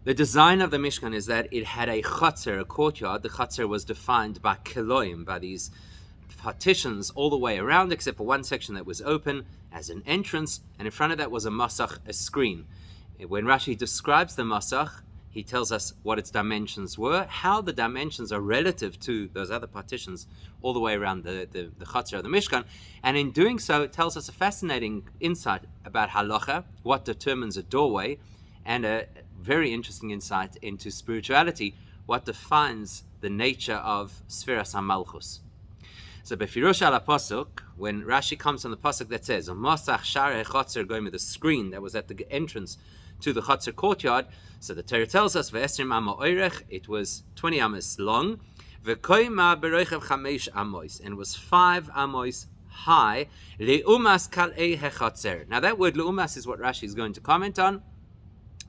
The design of the Mishkan is that it had a chutzner, a courtyard. The chutzner was defined by kiloim, by these partitions all the way around, except for one section that was open as an entrance, and in front of that was a masach, a screen. When Rashi describes the masach, he tells us what its dimensions were, how the dimensions are relative to those other partitions all the way around the chutzner of the Mishkan, and in doing so, it tells us a fascinating insight about halacha, what determines a doorway, and a very interesting insight into spirituality, what defines the nature of Sfiras HaMalchus. So, Befirush al pasuk, when Rashi comes on the pasuk that says, "Masach share chutzner," going with the screen that was at the entrance to the chutzner courtyard, so the Torah tells us, "Ve'esrim amo oirech," it was 20 amos long, "Ve'koima beroichav chamesh amos," and it was 5 amos high. Leumas kalei hechutzner. Now, that word leumas is what Rashi is going to comment on.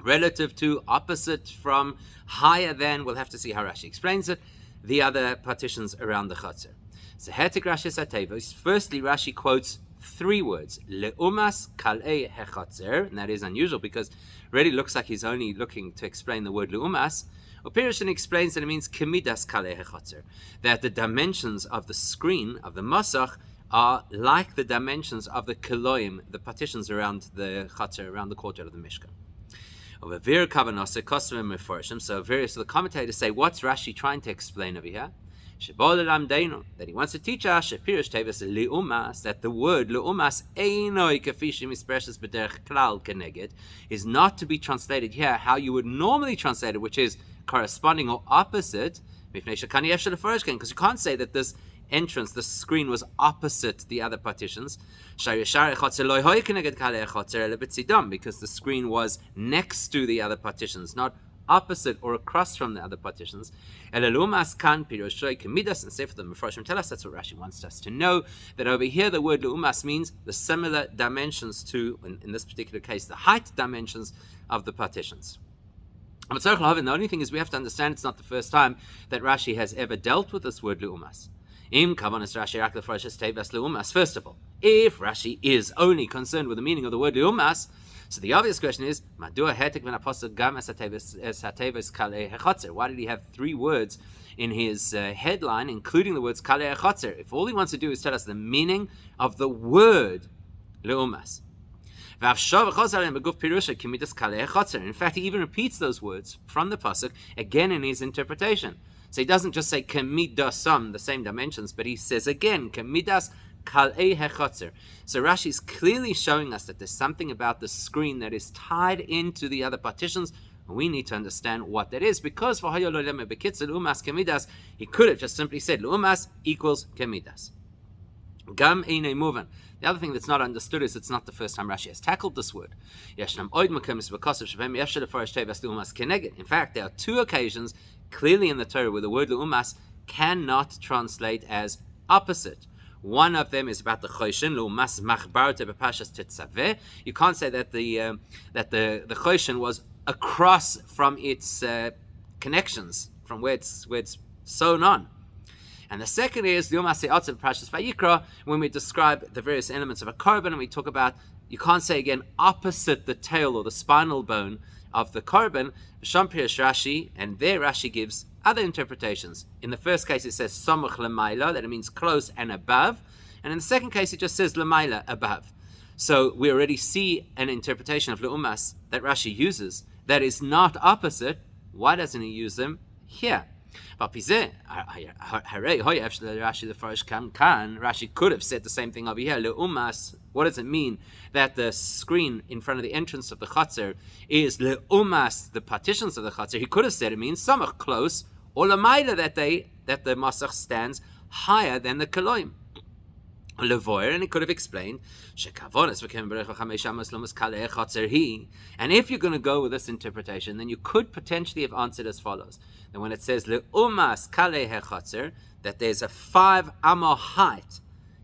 Relative to, opposite from, higher than, we'll have to see how Rashi explains it, the other partitions around the chutzner. So, Hetik Rashi Satevos, firstly, Rashi quotes 3 words, Leumas kalei hechutzner, and that is unusual because it really looks like he's only looking to explain the word Leumas. Upirushin explains that it means Kemidas kalei hechutzner, that the dimensions of the screen, of the masach, are like the dimensions of the kiloim, the partitions around the chutzner, around the courtyard of the Mishkan. So various of the commentators say, what's Rashi trying to explain over here? That he wants to teach us that the word leumas is not to be translated here how you would normally translate it, which is corresponding or opposite, because you can't say that this entrance, the screen, was opposite the other partitions, because the screen was next to the other partitions, not opposite or across from the other partitions. And Sefer the Mefarshim tell us that's what Rashi wants us to know, that over here the word leumas means the similar dimensions to, in this particular case, the height dimensions of the partitions. But the only thing is we have to understand it's not the first time that Rashi has ever dealt with this word leumas. First of all, if Rashi is only concerned with the meaning of the word leumas, so the obvious question is, why did he have 3 words in his headline, including the words kalei hechotzer, if all he wants to do is tell us the meaning of the word leumas? In fact, he even repeats those words from the pasuk again in his interpretation. So he doesn't just say kemidasam, the same dimensions, but he says again kemidas kalei hechotzer. So Rashi is clearly showing us that there's something about the screen that is tied into the other partitions. We need to understand what that is, because for leumas kemidas, he could have just simply said leumas equals kemidas. Gam eine muvan. The other thing that's not understood is it's not the first time Rashi has tackled this word. In fact, there are 2 occasions clearly in the Torah where the word leumas cannot translate as opposite. One of them is about the choshen, leumas machbarte bepashas tetzaveh. You can't say that the choshen was across from its connections, from where it's sewn on. And the second is the Umas Se'atzav Parashas Vayikra, when we describe the various elements of a korban, and we talk about, you can't say again, opposite the tail or the spinal bone of the korban. Sham Pirish Rashi, and there Rashi gives other interpretations. In the first case, it says Samuch Lemaila, that it means close and above. And in the second case, it just says Lemaila, above. So we already see an interpretation of Leumas that Rashi uses that is not opposite. Why doesn't he use them here? Rashi could have said the same thing over here. Leumas, what does it mean that the screen in front of the entrance of the chutzner is leumas, the partitions of the chutzner? He could have said it means samach, close, or lamaila, that the masach stands higher than the koloim. Levoyer, and he could have explained, and if you're going to go with this interpretation, then you could potentially have answered as follows: that when it says leumas kalei hechotzer, that there's a 5 amo height,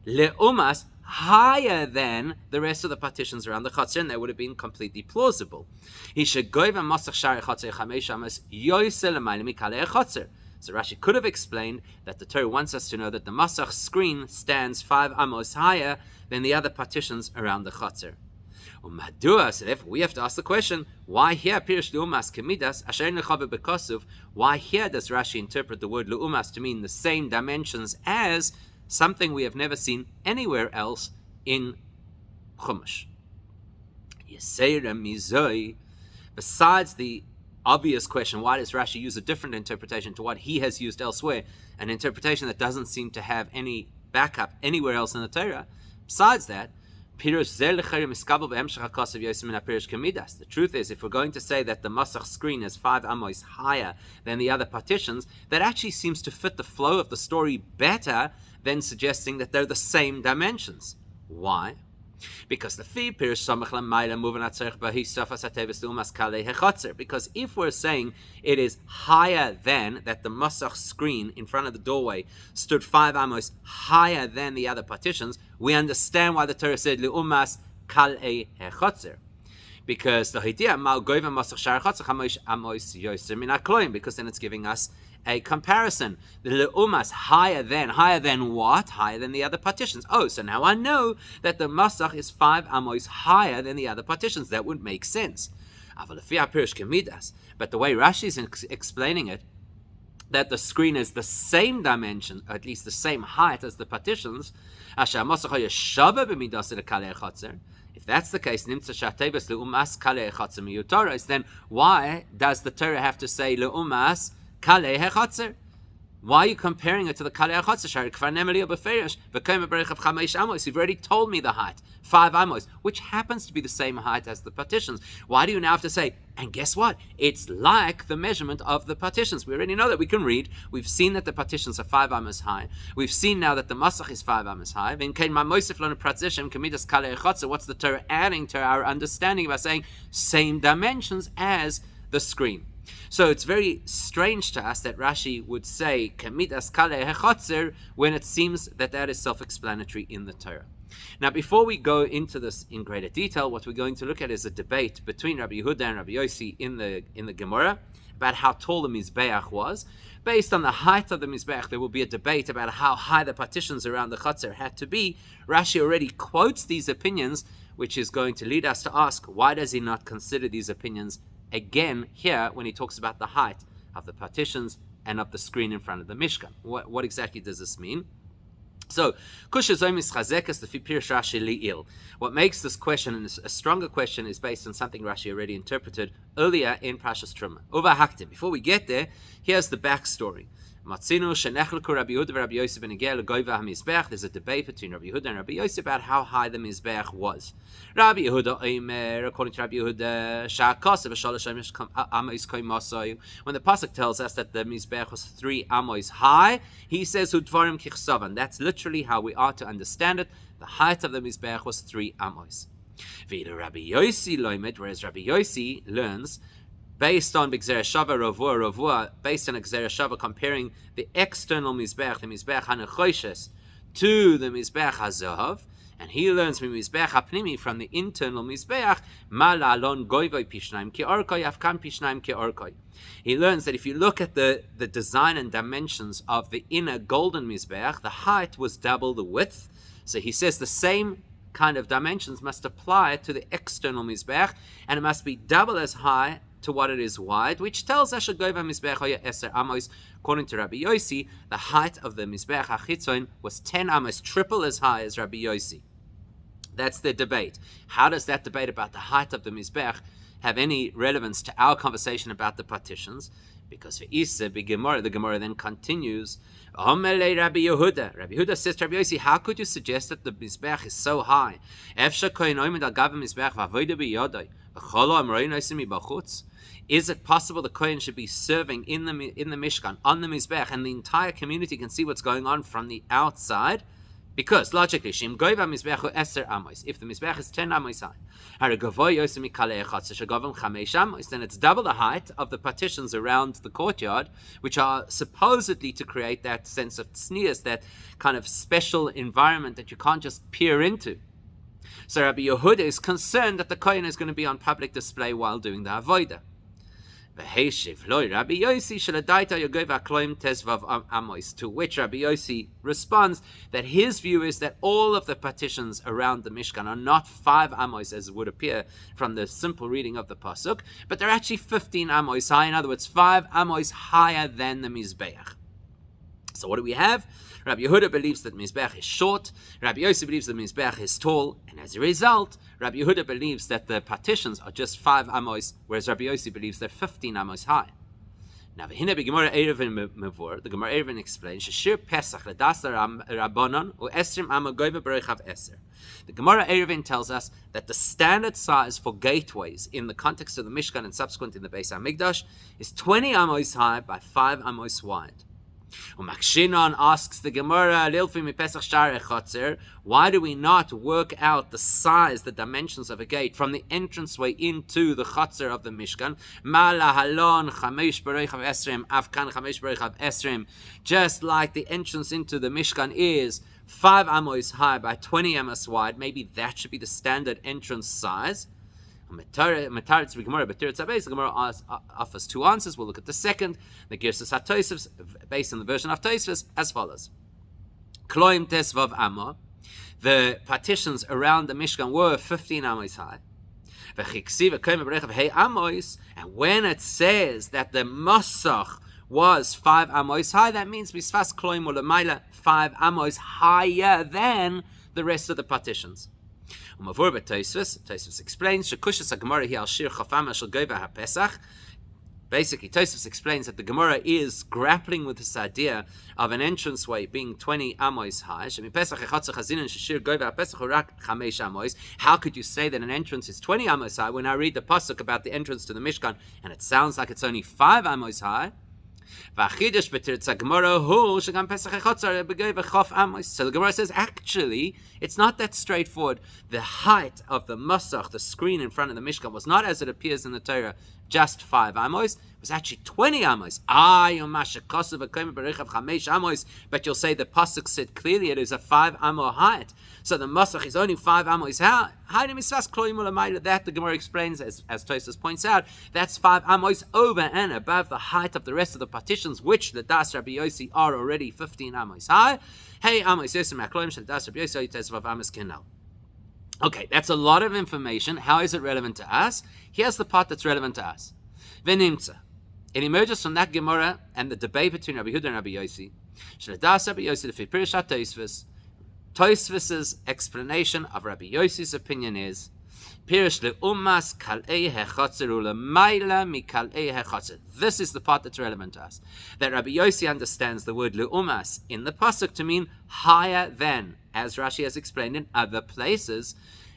leumas higher than the rest of the partitions around the chotzer, and that would have been completely plausible. He should go even masach shari chotzer 5 amos yoisel l'maylim kalei hechotzer. So Rashi could have explained that the Torah wants us to know that the Masach screen stands 5 amos higher than the other partitions around the Chatzar. So therefore we have to ask the question, why here Pirish Leumas Kemidas Asher Nechave Bekasuv? Why here does Rashi interpret the word Leumas to mean the same dimensions as something we have never seen anywhere else in Chumash? Yesera Mizoi. Besides the obvious question, why does Rashi use a different interpretation to what he has used elsewhere, an interpretation that doesn't seem to have any backup anywhere else in the Torah? Besides that, the truth is, if we're going to say that the Masach screen is 5 amos higher than the other partitions, that actually seems to fit the flow of the story better than suggesting that they're the same dimensions. Why? Because the fee Pirish Samach Lamayla moving at Tzarech Bahi Safas Hatevis Lumas Kalei Hechotzer. Because if we're saying it is higher than, that the Masach screen in front of the doorway stood 5 amos higher than the other partitions, we understand why the Torah said Leumas Kalei Hechotzer. Because the Hidia Mal Goiva Masach Shar Hechotzer Chamosh Amos Yoser Min HaKloim, because then it's giving us a comparison. The Leumas higher than what? Higher than the other partitions. Oh, so now I know that the Masach is 5 amos higher than the other partitions. That would make sense. But the way Rashi is explaining it, that the screen is the same dimension, or at least the same height as the partitions, if that's the case, then why does the Torah have to say Leumas Kalei Hechotzer? Why are you comparing it to the Kalei Hechotzer? You've already told me the height, 5 amos, which happens to be the same height as the partitions. Why do you now have to say, and guess what? It's like the measurement of the partitions. We already know that. We can read. We've seen that the partitions are 5 amos high. We've seen now that the Masach is 5 amos high. What's the Torah adding to our understanding by saying same dimensions as the screen? So it's very strange to us that Rashi would say Kemidas Kalei Hechotzer when it seems that that is self-explanatory in the Torah. Now, before we go into this in greater detail, what we're going to look at is a debate between Rabbi Yehuda and Rabbi Yossi in the Gemara about how tall the Mizbeach was. Based on the height of the Mizbeach, there will be a debate about how high the partitions around the Chotzer had to be. Rashi already quotes these opinions, which is going to lead us to ask, why does he not consider these opinions again here when he talks about the height of the partitions and of the screen in front of the Mishkan? What exactly does this mean? So, what makes this question a stronger question is based on something Rashi already interpreted earlier in Parshas Truma. Before we get there, here's the backstory. There's a debate between Rabbi Yehuda and Rabbi Yossi about how high the Mizbeach was. Rabbi Yehuda, according to Rabbi Yehuda, when the pasuk tells us that the Mizbeach was 3 amos high, he says that's literally how we are to understand it. The height of the Mizbeach was 3 amos. Whereas Rabbi Yossi learns based on B'Gzera Shava Ravua, based on Gzera Shava, comparing the external Mizbeach, the Mizbeach HaNechoshes, to the Mizbeach HaZohav, and he learns from Mizbeach HaPnimi, from the internal Mizbeach, Ma la'alon goivoi pishnaim ki orkoi, afkan pishnaim ki orkoi. He learns that if you look at the design and dimensions of the inner golden Mizbeach, the height was double the width. So he says the same kind of dimensions must apply to the external Mizbeach, and it must be double as high to what it is wide, which tells us according to Rabbi Yossi, the height of the Mizbeach HaChitzon was 10 amos, triple as high as Rabbi Yossi. That's the debate. How does that debate about the height of the Mizbeach have any relevance to our conversation about the partitions? Because for Isa, the Gemara then continues, Rabbi Yehuda says to Rabbi Yossi, how could you suggest that the Mizbeach is so high? Is it possible the Kohen should be serving in the Mishkan, on the Mizbeach, and the entire community can see what's going on from the outside? Because, logically, if the Mizbeach is 10 amos high, then it's double the height of the partitions around the courtyard, which are supposedly to create that sense of tznius, that kind of special environment that you can't just peer into. So Rabbi Yehuda is concerned that the Kohen is going to be on public display while doing the avodah. V'heishiv loy Rabbi Yossi sheladaita yogov akloim tesvav amos. To which Rabbi Yossi responds that his view is that all of the partitions around the Mishkan are not 5 amos as would appear from the simple reading of the pasuk, but they're actually 15 amos high. In other words, 5 amos higher than the Mizbeach. So what do we have? Rabbi Yehuda believes that Mizbeach is short, Rabbi Yossi believes that Mizbeach is tall, and as a result, Rabbi Yehuda believes that the partitions are just 5 amos, whereas Rabbi Yossi believes they're 15 amos high. Now, the Gemara Erevin explains, Shishir Pesach ledasar Rabbanon u esrim ama goyva berechav eser. The Gemara Erevin tells us that the standard size for gateways in the context of the Mishkan and subsequent in the Beis HaMikdash is 20 amos high by 5 amos wide. Makshinon asks the Gemara, why do we not work out the size, the dimensions of a gate from the entranceway into the Chotzer of the Mishkan? Just like the entrance into the Mishkan is 5 amos high by 20 amos wide, maybe that should be the standard entrance size. The Gemara offers 2 answers. We'll look at the second. The Girsas HaTosefos, based on the version of Tosefos, as follows: Kloim tesvav amma. The partitions around the Mishkan were 15 amos high. And when it says that the Masach was 5 amos high, that means misfas kloim ulamaila 5 amos higher than the rest of the partitions. Tosefos explains, basically, Tosefos explains that the Gemara is grappling with this idea of an entranceway being 20 amos high. How could you say that an entrance is 20 amos high when I read the pasuk about the entrance to the Mishkan and it sounds like it's only 5 amos high? So the Gemara says, actually, it's not that straightforward. The height of the Masach, the screen in front of the Mishkan, was not as it appears in the Torah, just 5 amos. It was actually 20 amos. But you'll say the pasuk said clearly it is a 5 amo height. So the Masach is only 5 amos high. That the Gemara explains, as Tosefos points out, that's 5 amos over and above the height of the rest of the partitions, which the Das Rabbi Yossi are already 15 amos high. Hey, amos Yossi ma'akloim shel Das Rabbi Yossi tesvav amos kenal. Okay, that's a lot of information. How is it relevant to us? Here's the part that's relevant to us. V'nimtza. It emerges from that Gemara and the debate between Rabbi Yehuda and Rabbi Yossi. Shel Das Rabbi Yossi lefi Pirushat Tosefos. Tosefos' explanation of Rabbi Yossi's opinion is Pirush le'umas kal'ei hechotzer u'lemayla mikal'ei hechotzer. This is the part that's relevant to us. That Rabbi Yossi understands the word le'umas in the pasuk to mean higher than, as Rashi has explained in other places.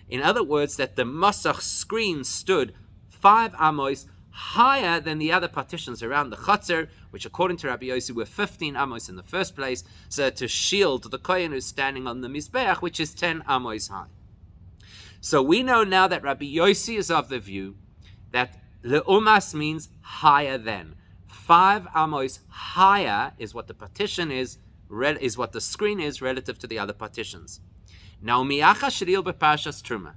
In other words, that the Masach screen stood 5 amos higher than the other partitions around the Chotzer, which according to Rabbi Yossi were 15 amos in the first place, so to shield the Kohen who's standing on the Mizbeach, which is 10 amos high. So we know now that Rabbi Yossi is of the view that le'umas means higher than. 5 amos higher is what the partition is what the screen is relative to the other partitions. Now, mi'acha shiril beparashas Truma.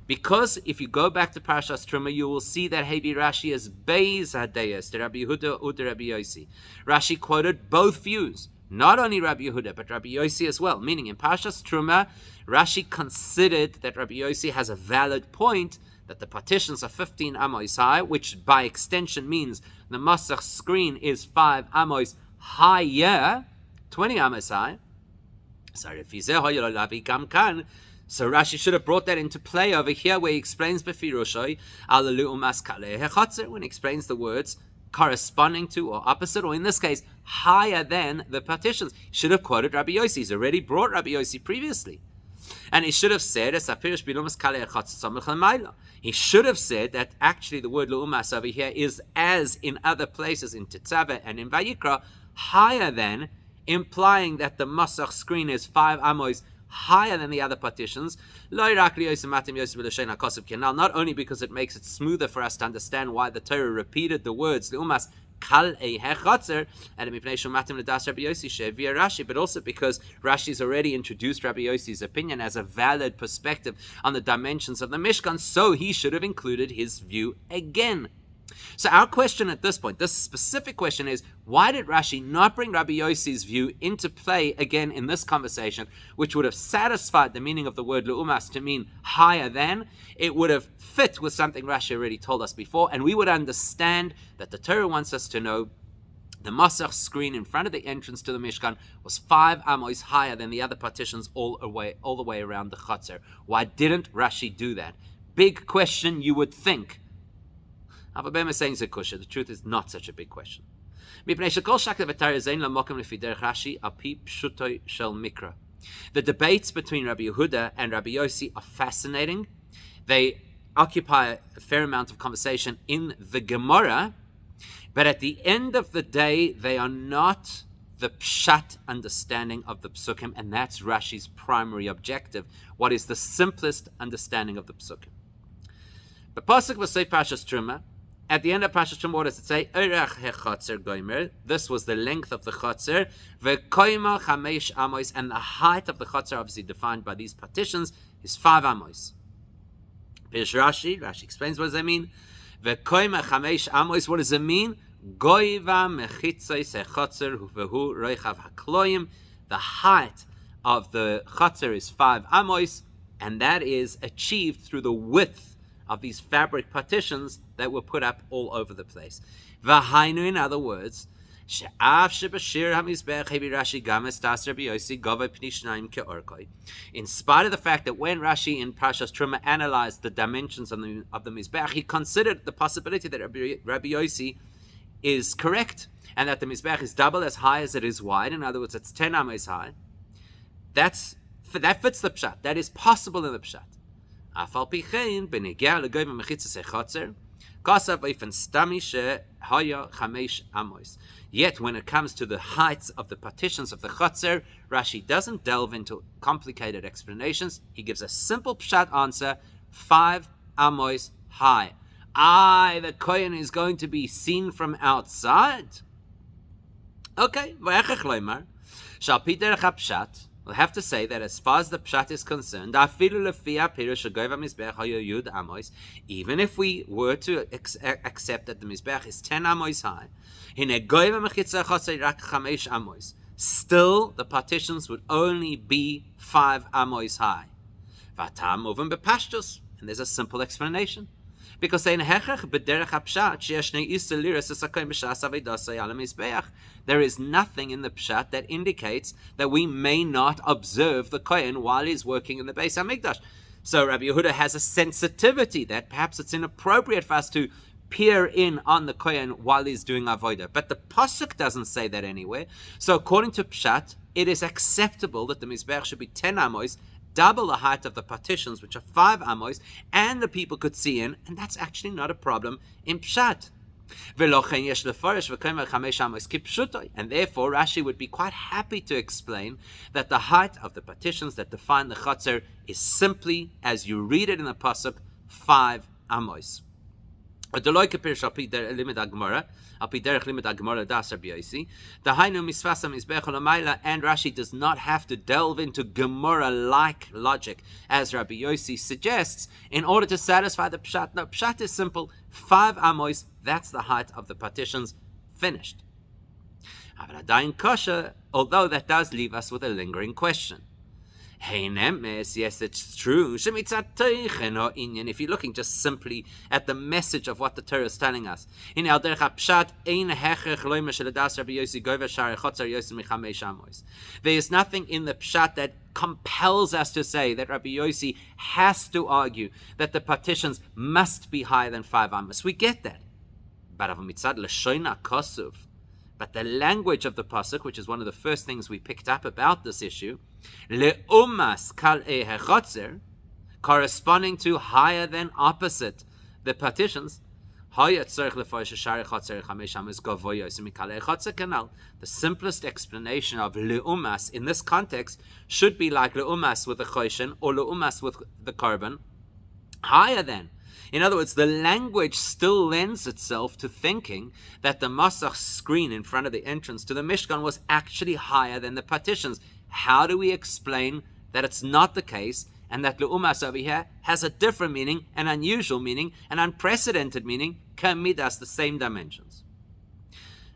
Because if you go back to Parashas Truma, you will see that Hevi Rashi is Beis Hadeyas to Rabbi Yehuda or to Rabbi Yossi. Rashi quoted both views, not only Rabbi Yehuda, but Rabbi Yossi as well. Meaning in Parashas Truma, Rashi considered that Rabbi Yossi has a valid point, that the partitions are 15 amos high, which by extension means the Masach screen is 5 amos higher, 20 amos high. So Rashi should have brought that into play over here where he explains Befirushoi when he explains the words corresponding to or opposite, or in this case, higher than the partitions. He should have quoted Rabbi Yossi. He's already brought Rabbi Yossi previously. And he should have said, he should have said that actually the word Lu'umas over here is, as in other places in Tetzaveh and in Vayikra, higher than, implying that the Masach screen is 5 amos higher than the other partitions, not only because it makes it smoother for us to understand why the Torah repeated the words Lu'umas but also because Rashi's already introduced Rabbi Yossi's opinion as a valid perspective on the dimensions of the Mishkan, so he should have included his view again. So our question at this point, this specific question is, why did Rashi not bring Rabbi Yossi's view into play again in this conversation, which would have satisfied the meaning of the word le'umas to mean higher than? It would have fit with something Rashi already told us before, and we would understand that the Torah wants us to know the Masach screen in front of the entrance to the Mishkan was 5 amos higher than the other partitions all the way around the Chatzar. Why didn't Rashi do that? Big question, you would think. Avabem is saying Zekusha. The truth is not such a big question. The debates between Rabbi Yehuda and Rabbi Yossi are fascinating. They occupy a fair amount of conversation in the Gemara, but at the end of the day, they are not the pshat understanding of the psukim, and that's Rashi's primary objective. What is the simplest understanding of the psukim? But pasuk will say Pashas Truma. At the end of Pashas Truma, what does it say? This was the length of the Chatzar. V'koima chamesh amos, and the height of the Chatzar, obviously defined by these partitions, is 5 amos. Rashi explains what does that mean. V'koima chamesh amos, what does it mean? Goiva mechitzos hechatzer v'hu roichav hakloim. The height of the Chatzar is 5 amos, and that is achieved through the width of these fabric partitions that were put up all over the place. V'hainu, in other words, in spite of the fact that when Rashi in Parshas Truma analyzed the dimensions of the Mizbeach, he considered the possibility that Rabbi Yossi is correct, and that the Mizbeach is double as high as it is wide. In other words, it's 10 amos high. That fits the pshat. That is possible in the pshat. Yet when it comes to the heights of the partitions of the Chatzar, Rashi doesn't delve into complicated explanations. He gives a simple pshat answer: 5 amos high. The kohen is going to be seen from outside. Okay, Vayakhel Shalpi derech pshat. We'll have to say that as far as the pshat is concerned, even if we were to accept that the Mizbeach is 10 amos high, still the partitions would only be 5 amos high. And there's a simple explanation. Because there is nothing in the pshat that indicates that we may not observe the kohen while he's working in the Beis Hamikdash. So Rabbi Yehuda has a sensitivity that perhaps it's inappropriate for us to peer in on the kohen while he's doing avodah. But the pasuk doesn't say that anywhere. So according to pshat, it is acceptable that the mizbeach should be 10 amos, double the height of the partitions, which are 5 amos, and the people could see in, and that's actually not a problem in pshat. And therefore Rashi would be quite happy to explain that the height of the partitions that define the Chatzar is simply, as you read it in the pasuk, 5 amos. And Rashi does not have to delve into Gemara-like logic, as Rabbi Yossi suggests, in order to satisfy the pshat. No, pshat is simple: 5 amos, that's the height of the partitions, finished. Although that does leave us with a lingering question. Yes, it's true. If you're looking just simply at the message of what the Torah is telling us, there is nothing in the pshat that compels us to say that Rabbi Yossi has to argue that the partitions must be higher than 5 amos. We get that. But the language of the pasuk, which is one of the first things we picked up about this issue, le'umas kal'e hechotzer, corresponding to higher than opposite the partitions, the simplest explanation of le'umas in this context should be like le'umas with the choshen or le'umas with the korban, higher than. In other words, the language still lends itself to thinking that the Masach screen in front of the entrance to the Mishkan was actually higher than the partitions. How do we explain that it's not the case and that leumas over here has a different meaning, an unusual meaning, an unprecedented meaning, kamidas, the same dimensions.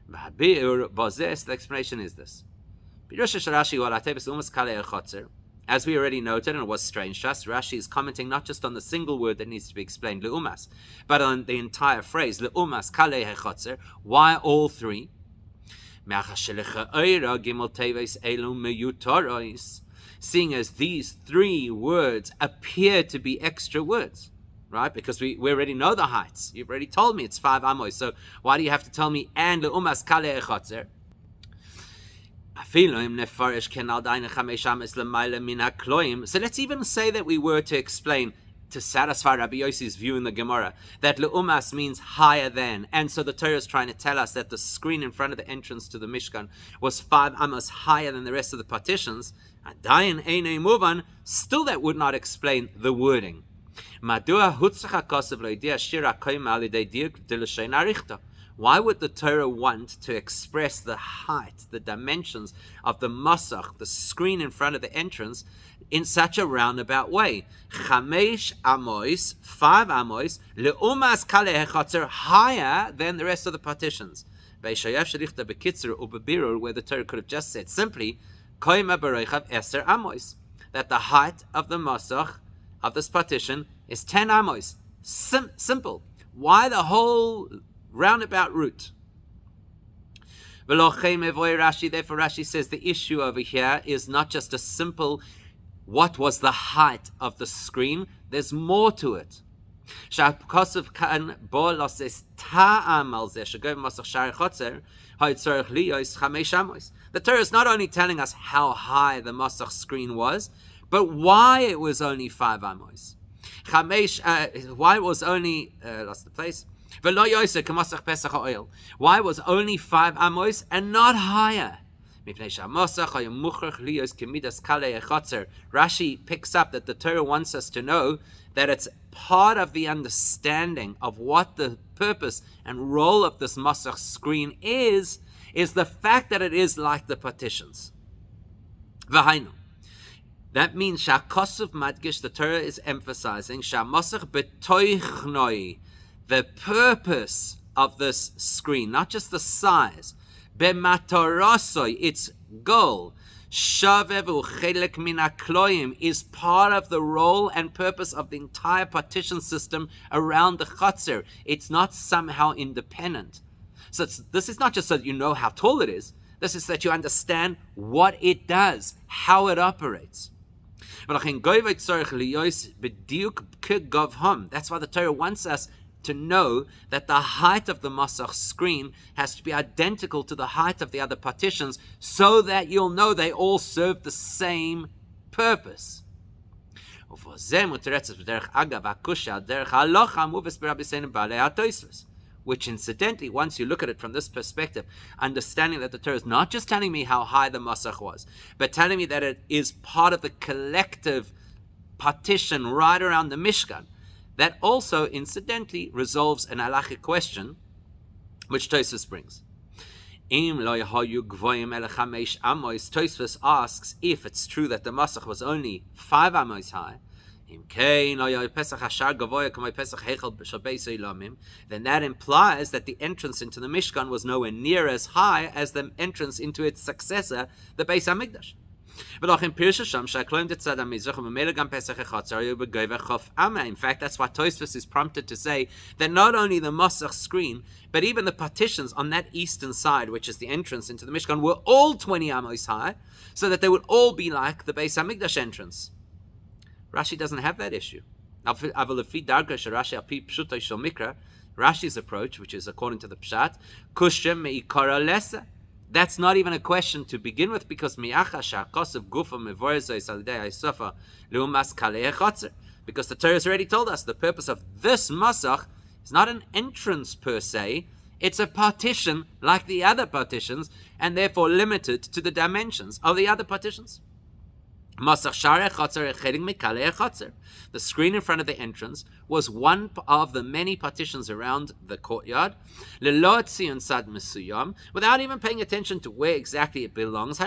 The explanation is this. As we already noted, and it was strange to us, Rashi is commenting not just on the single word that needs to be explained, leumas, but on the entire phrase, leumas kale hechotzer. Why all three? Seeing as these three words appear to be extra words, right? Because we already know the heights. You've already told me it's 5 amos. So why do you have to tell me and leumas kale hechotzer? So let's even say that we were to explain, to satisfy Rabbi Yossi's view in the Gemara, that leumas means higher than, and so the Torah is trying to tell us that the screen in front of the entrance to the Mishkan was 5 amos higher than the rest of the partitions. Still that would not explain the wording. Why would the Torah want to express the height, the dimensions of the masach, the screen in front of the entrance, in such a roundabout way? 5 amos, leumas kale hechotzer, higher than the rest of the partitions. Where the Torah could have just said simply, that the height of the masach, of this partition, is 10 amos. Simple. Why the whole roundabout route? Therefore Rashi says the issue over here is not just a simple what was the height of the screen. There's more to it. The Torah is not only telling us how high the masach screen was, but why it was only 5 amos. Why it was only lost the place. Why was only 5 amos and not higher? Rashi picks up that the Torah wants us to know that it's part of the understanding of what the purpose and role of this masach screen is the fact that it is like the partitions. That means Shakosuf Madgish, the Torah is emphasizing Shamasach betoichnoi, the purpose of this screen, not just the size, bematorosoi, its goal, shavevu chelek min hakloim, is part of the role and purpose of the entire partition system around the chotzer. It's not somehow independent. So this is not just so that you know how tall it is. This is that you understand what it does, how it operates. That's why the Torah wants us to know that the height of the masach screen has to be identical to the height of the other partitions, so that you'll know they all serve the same purpose. Which incidentally, once you look at it from this perspective, understanding that the Torah is not just telling me how high the masach was, but telling me that it is part of the collective partition right around the Mishkan, that also incidentally resolves an halachic question, which Tosfos brings. Tosfos asks if it's true that the masach was only 5 amos high, then that implies that the entrance into the Mishkan was nowhere near as high as the entrance into its successor, the Beis HaMikdash. In fact, that's why Tosfos is prompted to say that not only the masach screen, but even the partitions on that eastern side, which is the entrance into the Mishkan, were all 20 amos high, so that they would all be like the Beis HaMikdash entrance. Rashi doesn't have that issue. Rashi's approach, which is according to the Pshat, that's not even a question to begin with, because because the Torah has already told us the purpose of this masach is not an entrance per se, it's a partition like the other partitions, and therefore limited to the dimensions of the other partitions. The screen in front of the entrance was one of the many partitions around the courtyard, without even paying attention to where exactly it belongs.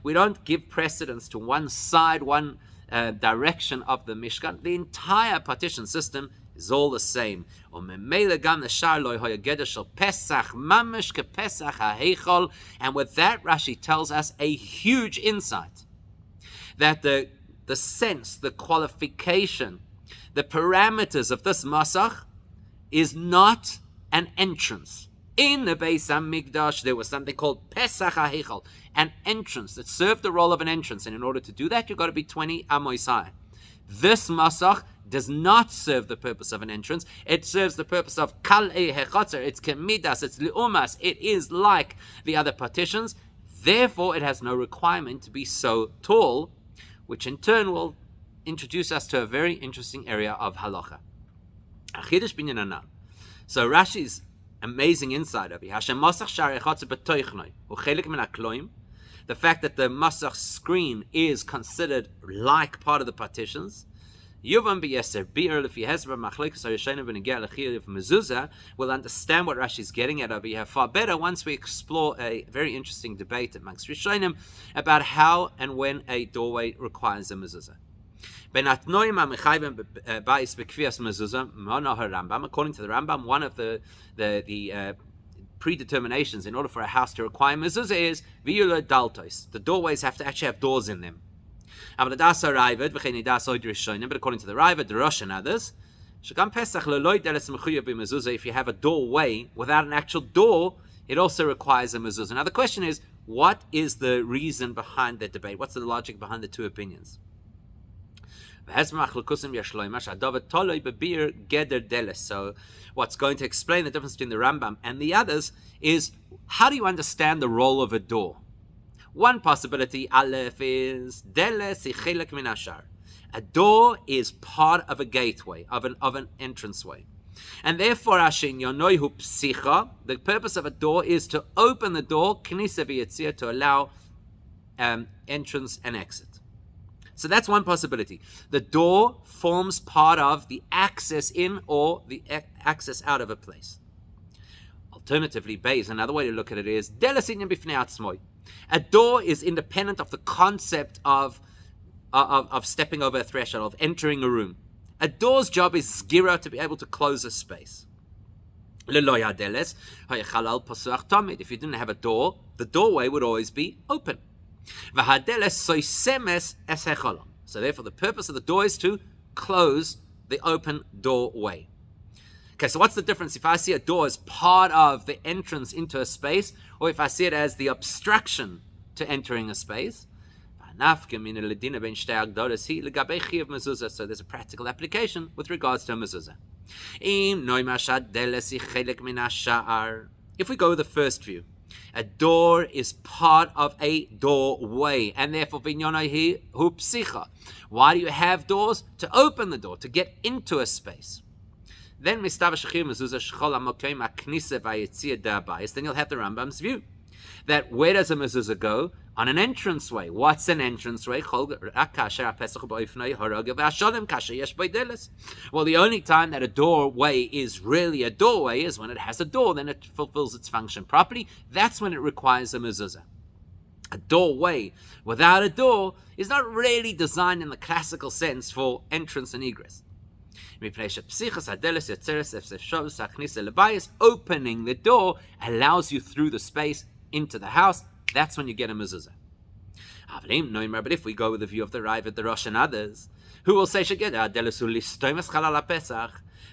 We don't give precedence to one side, one direction of the Mishkan. The entire partition system is all the same. And with that, Rashi tells us a huge insight, that the sense, the qualification, the parameters of this Masach is not an entrance. In the Beis HaMikdash, there was something called Pesach HaHeichal, an entrance that served the role of an entrance. And in order to do that, you've got to be 20 amos high. This Masach does not serve the purpose of an entrance. It serves the purpose of Kal'e Hechatzer. It's Kemidas, it's Li'umas. It is like the other partitions. Therefore, it has no requirement to be so tall, which in turn will introduce us to a very interesting area of halacha. So Rashi's amazing insight of it. The fact that the Masach screen is considered like part of the partitions, we'll understand what Rashi is getting at over here far better once we explore a very interesting debate amongst Rishonim about how and when a doorway requires a mezuzah. According to the Rambam, one of the predeterminations in order for a house to require mezuzah is the doorways have to actually have doors in them. But according to the Rabbi, the Rosh and others, if you have a doorway without an actual door, it also requires a mezuzah. Now the question is, what is the reason behind the debate? What's the logic behind the two opinions? So what's going to explain the difference between the Rambam and the others is, how do you understand the role of a door? One possibility, Aleph, is Chelek min hashar. A door is part of a gateway, of an entranceway. And therefore, the purpose of a door is to open the door, to allow entrance and exit. So that's one possibility. The door forms part of the access in or the access out of a place. Alternatively, Beis, another way to look at it is, a door is independent of the concept of stepping over a threshold, of entering a room. A door's job is zgira, to be able to close a space. If you didn't have a door, the doorway would always be open. So therefore, the purpose of the door is to close the open doorway. Okay, so what's the difference if I see a door as part of the entrance into a space, or if I see it as the obstruction to entering a space? So there's a practical application with regards to a mezuzah. If we go with the first view, a door is part of a doorway, and therefore why do you have doors? To open the door, to get into a space. Then then you'll have the Rambam's view that where does a mezuzah go? On an entranceway. What's an entranceway? Well, the only time that a doorway is really a doorway is when it has a door, then it fulfills its function properly. That's when it requires a mezuzah. A doorway without a door is not really designed in the classical sense for entrance and egress. Opening the door allows you through the space into the house. That's when you get a mezuzah. But if we go with the view of the Rabbi, the Rosh, and others, who will say, the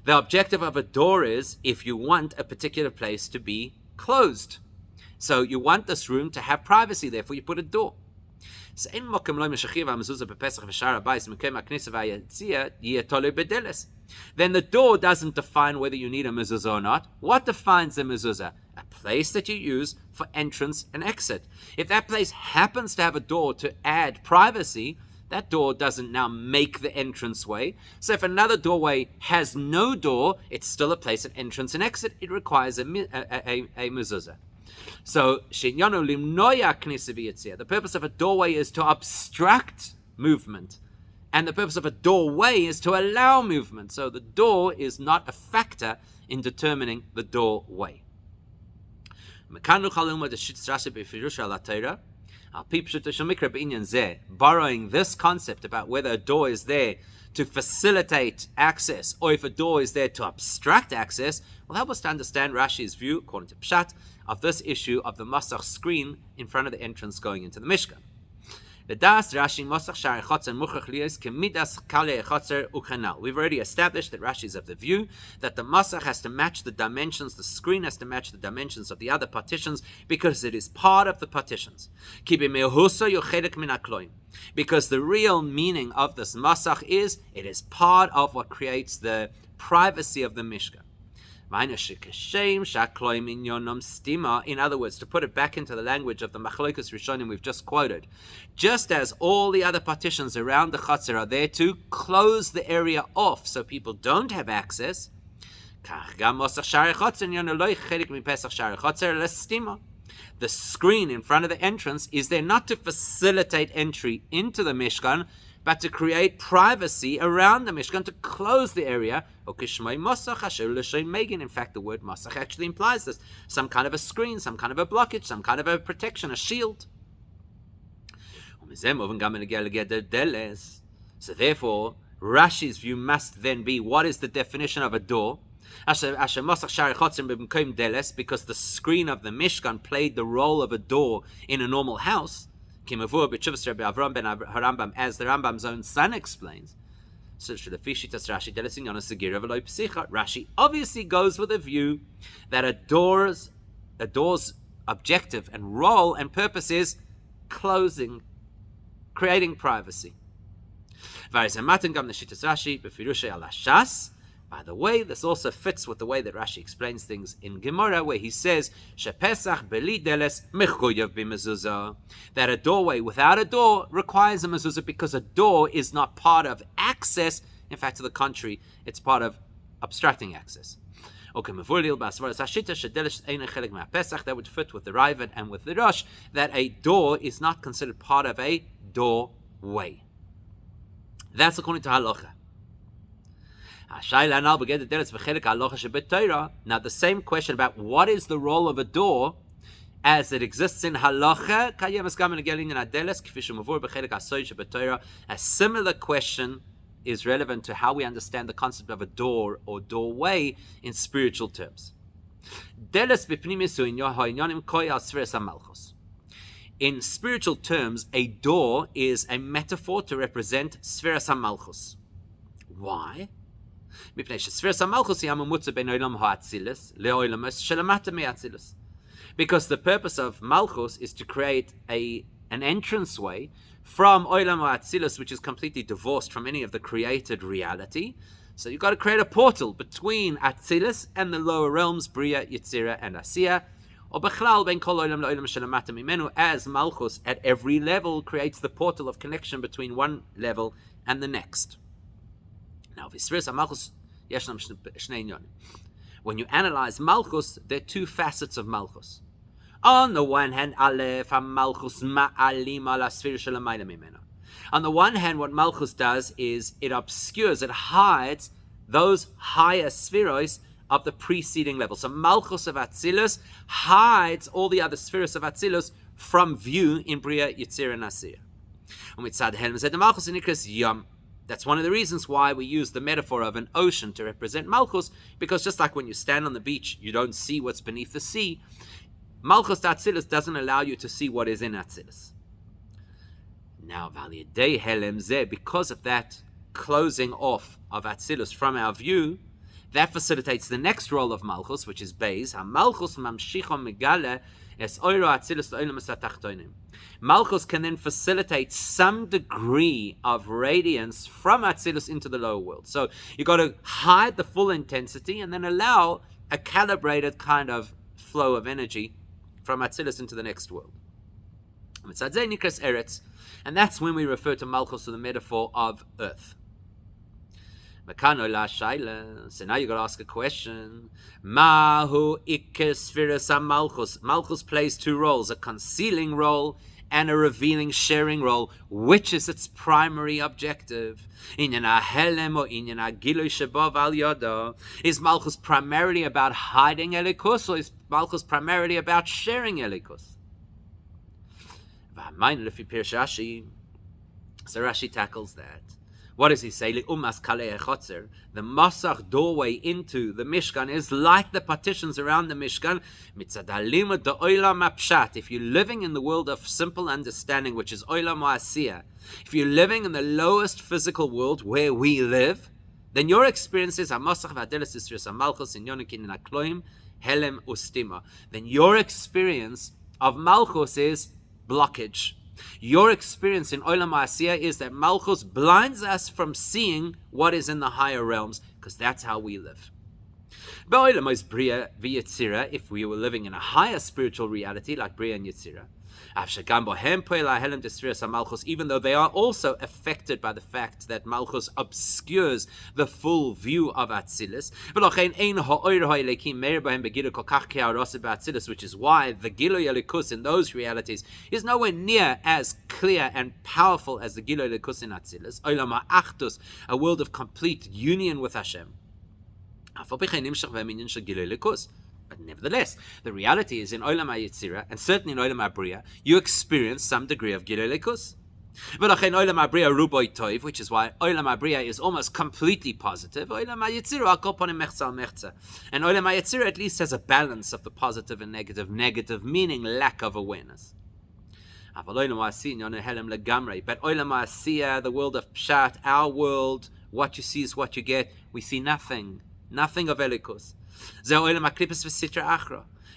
objective of a door is if you want a particular place to be closed. So you want this room to have privacy, therefore you put a door. Then the door doesn't define whether you need a mezuzah or not. What defines a mezuzah? A place that you use for entrance and exit. If that place happens to have a door to add privacy, that door doesn't now make the entranceway. So if another doorway has no door, it's still a place of entrance and exit. It requires a mezuzah. So, the purpose of a doorway is to obstruct movement, and the purpose of a doorway is to allow movement. So the door is not a factor in determining the doorway. Borrowing this concept about whether a door is there to facilitate access or if a door is there to obstruct access will help us to understand Rashi's view, according to Pshat, of this issue of the Masach screen in front of the entrance going into the Mishkan. We've already established that Rashi is of the view that the Masach has to match the dimensions, the screen has to match the dimensions of the other partitions because it is part of the partitions. Because the real meaning of this Masach is it is part of what creates the privacy of the Mishkan. In other words, to put it back into the language of the Machlokas Rishonim we've just quoted, just as all the other partitions around the Chatzar are there to close the area off so people don't have access, the screen in front of the entrance is there not to facilitate entry into the Mishkan, but to create privacy around the Mishkan, to close the area. In fact, the word Masach actually implies this. Some kind of a screen, some kind of a blockage, some kind of a protection, a shield. So therefore, Rashi's view must then be, what is the definition of a door? Because the screen of the Mishkan played the role of a door in a normal house, as the Rambam's own son explains. Rashi obviously goes with a view that a door's objective and role and purpose is closing, creating privacy. By the way, this also fits with the way that Rashi explains things in Gemara, where he says, "Shepesach beli deles mechuyev b'mezuzah," that a doorway without a door requires a mezuzah because a door is not part of access. In fact, to the contrary, it's part of obstructing access. That would fit with the Ravid and with the Rosh, that a door is not considered part of a doorway. That's according to Halacha. Now the same question about what is the role of a door as it exists in Halacha, a similar question is relevant to how we understand the concept of a door or doorway in spiritual terms. In spiritual terms, a door is a metaphor to represent Sfiras HaMalchus. Why? Because the purpose of Malchus is to create an entranceway from Olam HaAtzilus, which is completely divorced from any of the created reality. So you've got to create a portal between Atzilus and the lower realms, Bria, Yetzira, and Asiya. Or Bechlal ben kol olam la'olam shelamata mimenu, as Malchus at every level creates the portal of connection between one level and the next. Now, when you analyze Malchus, there are two facets of Malchus. On the one hand, Malchus ma'alim ala sfir shelamayla mimena. On the one hand, what Malchus does is it obscures, it hides those higher spheros of the preceding level. So Malchus of Atzilus hides all the other spheros of Atzilus from view in Bria, Yetzirah, and Asiya. That's one of the reasons why we use the metaphor of an ocean to represent Malchus, because just like when you stand on the beach, you don't see what's beneath the sea. Malchus Atzilus doesn't allow you to see what is in Atzilus. Now, because of that closing off of Atzilus from our view, that facilitates the next role of Malchus, which is Beis. Malchus Malchus can then facilitate some degree of radiance from Atzilus into the lower world. So you've got to hide the full intensity and then allow a calibrated kind of flow of energy from Atzilus into the next world. And that's when we refer to Malchus to the metaphor of earth. So now you got to ask a question. Mahu ikesfiras malchus. Malchus plays two roles: a concealing role and a revealing, sharing role. Which is its primary objective? Inyan helem or inyan giloy shabav al yada. Is Malchus primarily about hiding elikus, or is Malchus primarily about sharing elikus? So Rashi tackles that. What does he say? The Masach doorway into the Mishkan is like the partitions around the Mishkan. If you're living in the world of simple understanding, which is Olam Ha'asiyah, if you're living in the lowest physical world where we live, then your experience is then your experience of Malchus is blockage. Your experience in Olam Ha'asiyah is that Malchus blinds us from seeing what is in the higher realms, because that's how we live. If we were living in a higher spiritual reality like Bria and Yetzirah, even though they are also affected by the fact that Malchus obscures the full view of Atzilus, which is why the Giloy Elikus in those realities is nowhere near as clear and powerful as the Giloy Elikus in Atzilus, a world of complete union with Hashem. But nevertheless, the reality is in Olam HaYetzirah, and certainly in Olam HaBriah, you experience some degree of Giloy Elikus. Which is why Olam HaBriah is almost completely positive. Olam HaYetzirah and Olam HaYetzirah at least has a balance of the positive and negative. Negative meaning lack of awareness. But Olam HaAsiyah, the world of Pshat, our world, what you see is what you get. We see nothing of Elikus.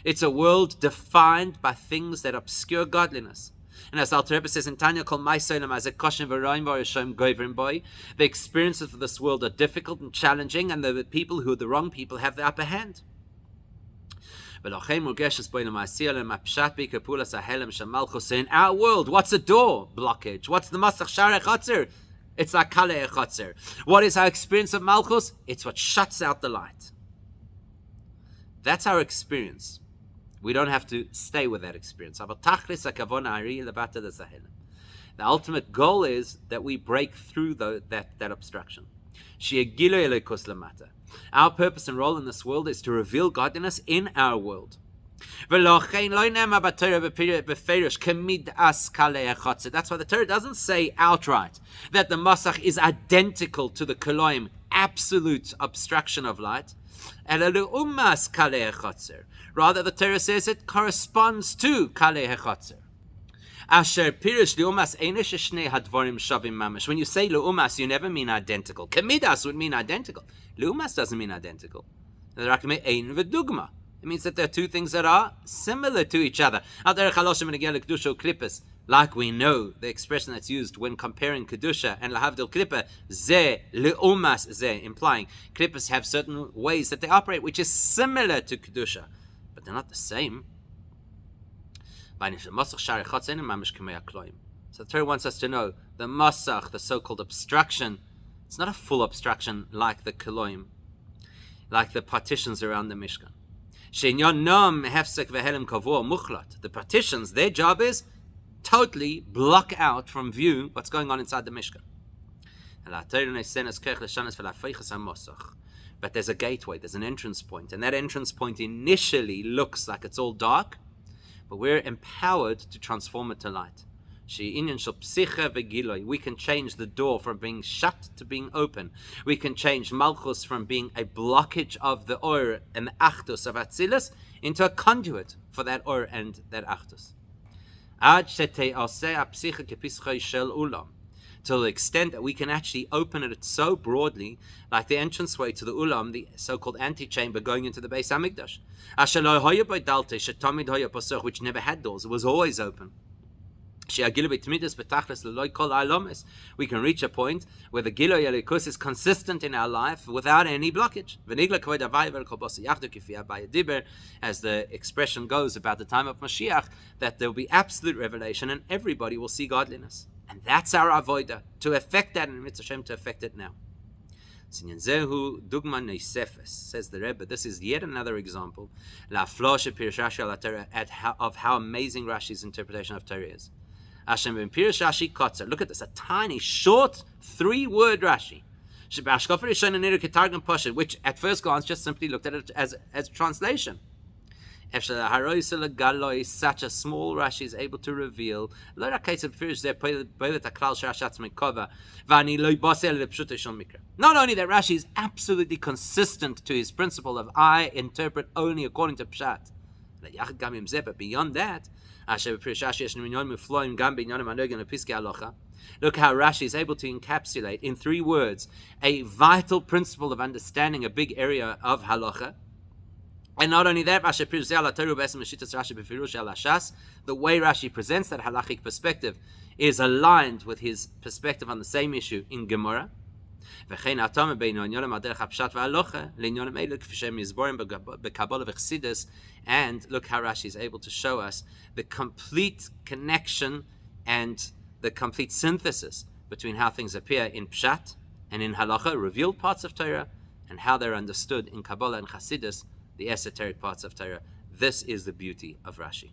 It's a world defined by things that obscure godliness. And as Alter Rebbe says in Tanya, the experiences of this world are difficult and challenging, and the people who are the wrong people have the upper hand. In our world, what's a door? Blockage. What's the Masach Sharei Chotzer? It's like Kalei Chotzer. What is our experience of Malchus? It's what shuts out the light. That's our experience. We don't have to stay with that experience. The ultimate goal is that we break through that obstruction. Our purpose and role in this world is to reveal godliness in our world. That's why the Torah doesn't say outright that the Masach is identical to the Koloim, absolute obstruction of light. Rather, the Torah says it corresponds to Kalei HaChotzer. When you say Leumas, you never mean identical. Kemidas would mean identical. Leumas doesn't mean identical. It means that there are two things that are similar to each other. Like we know, the expression that's used when comparing Kedusha and Lahavdil Klippa, Zeh, Leumas Zeh, implying Klippas have certain ways that they operate, which is similar to Kedusha, but they're not the same. So the Torah wants us to know the Masach, the so-called obstruction, it's not a full obstruction like the Koloim, like the partitions around the Mishkan. The partitions, their job is totally block out from view what's going on inside the Mishkan. But there's a gateway, there's an entrance point, and that entrance point initially looks like it's all dark, but we're empowered to transform it to light. We can change the door from being shut to being open. We can change Malchus from being a blockage of the Or and the Achdus of Atzilus into a conduit for that Or and that Achdus. To the extent that we can actually open it so broadly, like the entranceway to the Ulam, the so-called antechamber going into the Beis Hamikdash, which never had doors, it was always open. We can reach a point where the Giloy Elikus is consistent in our life without any blockage. As the expression goes about the time of Mashiach, that there will be absolute revelation and everybody will see godliness. And that's our avodah, to effect that, and Mitzvah Shem to effect it now. Zehu dugma neisefes, says the Rebbe. This is yet another example of how amazing Rashi's interpretation of Torah is. Hashem ben Pirush Rashi Kotzer. Look at this, a tiny, short, 3-word Rashi. Which at first glance just simply looked at it as translation. Such a small Rashi is able to reveal not only that Rashi is absolutely consistent to his principle of I interpret only according to Pshat, but beyond that, look how Rashi is able to encapsulate in 3 words a vital principle of understanding a big area of halacha. And not only that, the way Rashi presents that halachic perspective is aligned with his perspective on the same issue in Gemara. And look how Rashi is able to show us the complete connection and the complete synthesis between how things appear in Pshat and in Halacha, revealed parts of Torah, and how they're understood in Kabbalah and Chassidus, the esoteric parts of Torah. This is the beauty of Rashi.